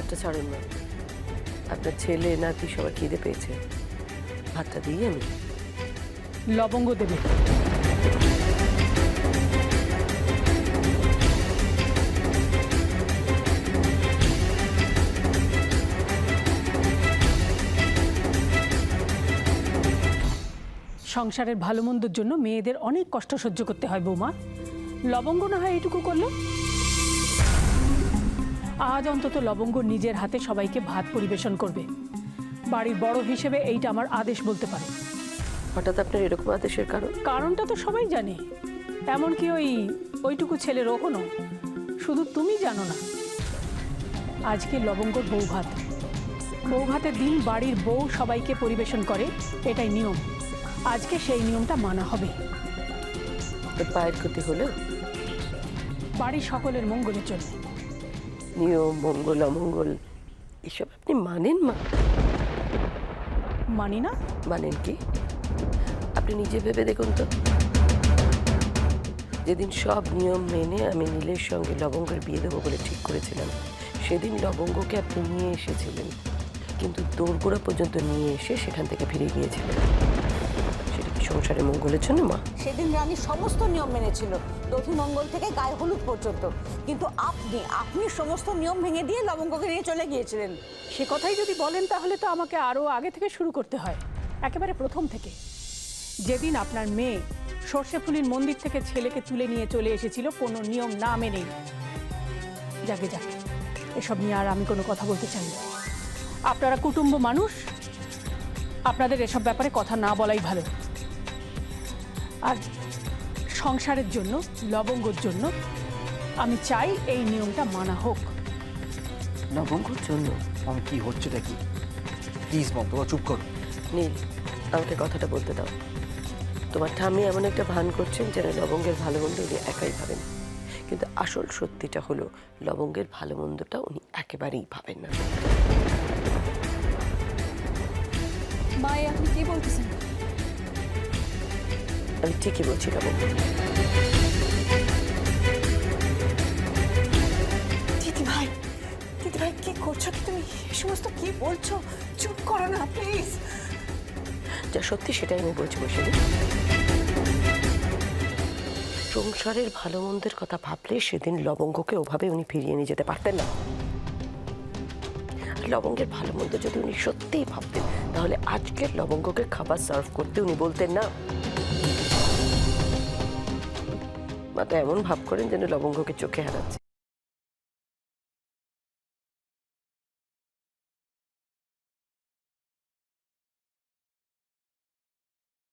ভাতটা ছাড়ুন না, আপনার ছেলে নাতি সবার খিদে পেয়েছে, ভাতটা দিই আমি। লবঙ্গ দেবে। সংসারের ভালো মন্দর জন্য মেয়েদের অনেক কষ্ট সহ্য করতে হয় বৌমা, লবঙ্গ না হয় এইটুকু করলো। আজ অন্তত লবঙ্গ নিজের হাতে সবাইকে ভাত পরিবেশন করবে। বাড়ির বড় হিসেবে এইটা আমার আদেশ বলতে পারো। হঠাৎ আপনার এরকম আদেশের কারণ? কারণটা তো সবাই জানে, এমনকি ওইটুকু ছেলে রোহনও, শুধু তুমি জানো না। আজকে লবঙ্গর বৌভাত, বৌভাতের দিন বাড়ির বউ সবাইকে পরিবেশন করে, এটাই নিয়ম। আজকে সেই নিয়মটা মানা হবে। পায়ের ক্ষতি হলো? বাড়ির সকলের মঙ্গলের জন্য। নিয়ম, মঙ্গল, অমঙ্গল এসব আপনি মানেন? মানি না? মানেন কি? আপনি নিজে ভেবে দেখুন তো, যেদিন সব নিয়ম মেনে আমি নীলের সঙ্গে লবঙ্গের বিয়ে দেবো বলে ঠিক করেছিলাম, সেদিন লবঙ্গকে আপনি নিয়ে এসেছিলেন, কিন্তু দোরগোড়া পর্যন্ত নিয়ে এসে সেখান থেকে ফিরে গিয়েছিলেন। সেটা কি সংসারের মঙ্গলের জন্য মা? সেদিন রানী সমস্ত নিয়ম মেনেছিল, দধিমঙ্গল থেকে গায়ে হলুদ পর্যন্ত, কিন্তু আপনি সমস্ত নিয়ম ভেঙে দিয়ে লবঙ্গকে নিয়ে চলে গিয়েছিলেন। সে কথাই যদি বলেন তাহলে তো আমাকে আরো আগে থেকে শুরু করতে হয়, একেবারে প্রথম থেকে। যেদিন আপনার মেয়ে সর্ষেফুলির মন্দির থেকে ছেলেকে তুলে নিয়ে চলে এসেছিল কোনো নিয়ম না মেনেই। যাকে যাকে এসব নিয়ে আর আমি কোনো কথা বলতে চাই না। আপনারা কুটুম্ব মানুষ, আপনাদের এসব ব্যাপারে কথা না বলাই ভালো। আর সংসারের জন্য, লবঙ্গর জন্য আমি চাই এই নিয়মটা মানা হোক। লবঙ্গর জন্য? আমি কি হচ্ছেটা কি? প্লিজ মম, তোমরা চুপ করো। নীল, আমাকে কথাটা বলতে দাও। তোমার ঠাম্মি এমন একটা ভান করছেন যেন লবঙ্গের ভালো মন্দ উনি একাই ভাবেন, কিন্তু আসল সত্যিটা হলো লবঙ্গের ভালো মন্দটা উনি একেবারেই ভাবেন না। মা, আপনি কি বলতেছেন? আমি ঠিকই বলছি লবঙ্গ। দিদি ভাই কি করছো কি তুমি? এই সমস্ত কি বলছো? চুপ করো না প্লিজ। যা সত্যি সেটাই আমি বলছি বৈশালী। সংসারের ভালো মন্দের কথা ভাবলে সেদিন লবঙ্গকে ওভাবে উনি ফিরিয়ে নিয়ে যেতে পারতেন না। লবঙ্গের ভালো মন্দ যদি উনি সত্যিই ভাবতেন, তাহলে আজকের লবঙ্গকে খাবার সার্ভ করতে উনি বলতেন না। মা তো এমন ভাব করেন যেন লবঙ্গকে চোখে হারাচ্ছে।